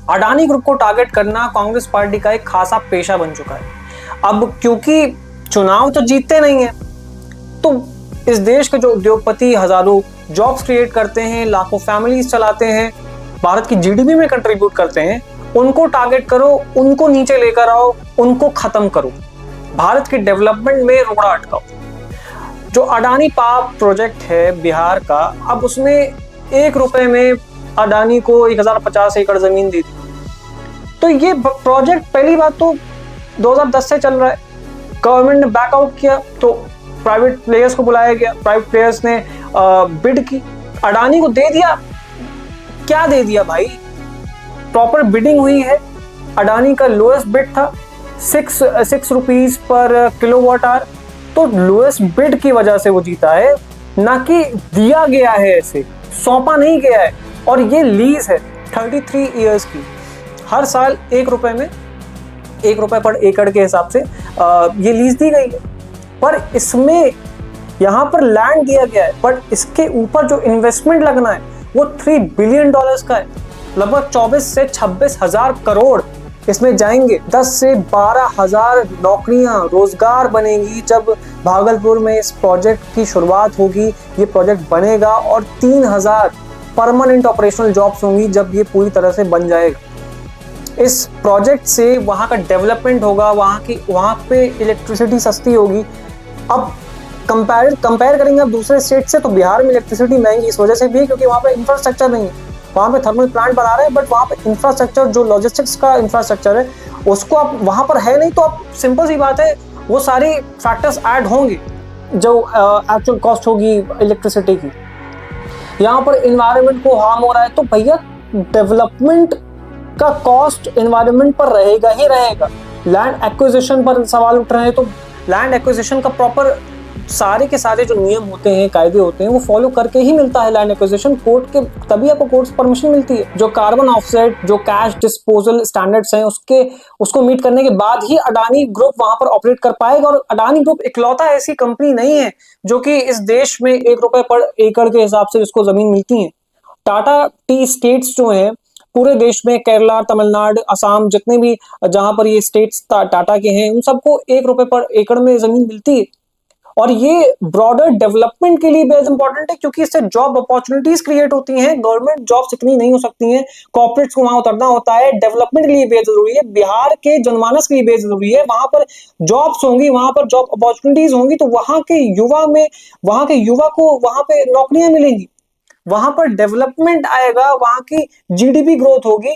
Adani group को target करना Congress party का एक खासा पेशा बन चुका है। अब क्योंकि चुनाव तो जीतते नहीं है, तो इस देश के जो उद्योगपति हजारों जॉब्स क्रिएट करते हैं, लाखों फैमिलीज चलाते हैं, भारत की जीडीपी में कंट्रीब्यूट करते हैं, उनको टारगेट करो, उनको नीचे लेकर आओ, उनको खत्म करो, भारत के डेवलपमेंट में रोड़ा अटकाओ। जो अडानी पावर प्रोजेक्ट है बिहार का, अब उसमें 1 रुपए में अडानी को 1050 एकड़ जमीन दी थी। तो ये प्रोजेक्ट पहली बात तो 2010 से चल रहा है, गवर्नमेंट ने बैकआउट किया तो प्राइवेट प्लेयर्स को बुलाया गया, प्राइवेट प्लेयर्स ने बिड की, अडानी को दे दिया। क्या दे दिया भाई, प्रॉपर बिडिंग हुई है। अडानी का लोएस्ट बिड था 6 रुपीज पर किलोवाट आवर, तो लोएस्ट बिड की वजह से वो जीता है, ना कि दिया गया है, ऐसे सौंपा नहीं गया है। और ये लीज है 33 इयर्स की, हर साल 1 रुपए में 1 रुपए पर एकड़ के हिसाब से ये लीज दी गई है। पर इसमें यहाँ पर लैंड दिया गया है, बट इसके ऊपर जो इन्वेस्टमेंट लगना है वो $3 बिलियन का है। लगभग 24 से 26 हजार करोड़ इसमें जाएंगे। 10 से 12 हजार नौकरियां, रोजगार बनेगी जब भागलपुर में इस प्रोजेक्ट की शुरुआत होगी। ये प्रोजेक्ट बनेगा और 3000 परमानेंट ऑपरेशनल जॉब्स होंगी जब ये पूरी तरह से बन जाएगा। इस प्रोजेक्ट से वहाँ का डेवलपमेंट होगा, वहाँ पे इलेक्ट्रिसिटी सस्ती होगी। अब कंपेयर करेंगे अब दूसरे स्टेट से, तो बिहार में इलेक्ट्रिसिटी महंगी इस वजह से भी है क्योंकि वहाँ पे इंफ्रास्ट्रक्चर नहीं है। वहाँ पे थर्मल प्लांट बना रहे हैं, बट वहाँ पे इंफ्रास्ट्रक्चर, जो लॉजिस्टिक्स का इंफ्रास्ट्रक्चर है, उसको आप वहाँ पर है नहीं। तो आप सिंपल सी बात है, वो सारी फैक्टर्स ऐड होंगे जो एक्चुअल कॉस्ट होगी इलेक्ट्रिसिटी की। यहाँ पर इन्वायरमेंट को हार्म हो रहा है, तो भैया डेवलपमेंट का कॉस्ट इन्वायरमेंट पर रहेगा ही रहेगा। लैंड एक्विजिशन पर सवाल उठ रहे हैं, तो लैंड एक्विजिशन का प्रॉपर सारे के सारे जो नियम होते हैं, कायदे होते हैं, वो फॉलो करके ही मिलता है लैंड एक्विजिशन, कोर्ट के, तभी आपको कोर्ट से परमिशन मिलती है। जो कार्बन ऑफसेट, जो कैश डिस्पोजल स्टैंडर्ड्स हैं, उसको मीट करने के बाद ही अडानी ग्रुप वहां पर ऑपरेट कर पाएगा। और अडानी ग्रुप इकलौता ऐसी कंपनी नहीं है जो कि इस देश में 1 रुपए पर एकड़ के हिसाब से जिसको जमीन मिलती है। टाटा टी स्टेट्स जो है पूरे देश में, केरला, तमिलनाडु, असम, जितने भी जहां पर ये स्टेट्स टाटा के हैं, उन सबको 1 रुपए पर एकड़ में जमीन मिलती है। और ये ब्रॉडर डेवलपमेंट के लिए बेहद इंपॉर्टेंट है क्योंकि इससे जॉब अपॉर्चुनिटीज क्रिएट होती हैं। गवर्नमेंट जॉब्स इतनी नहीं हो सकती हैं, कॉर्पोरेट्स को वहां उतरना होता है। डेवलपमेंट के लिए बेहद जरूरी है, बिहार के जनमानस के लिए बेहद जरूरी है। वहां पर जॉब्स होंगी, वहां पर जॉब अपॉर्चुनिटीज होंगी, तो वहां के युवा को वहां पे नौकरियां मिलेंगी, वहां पर डेवलपमेंट आएगा, वहां की जीडीपी ग्रोथ होगी,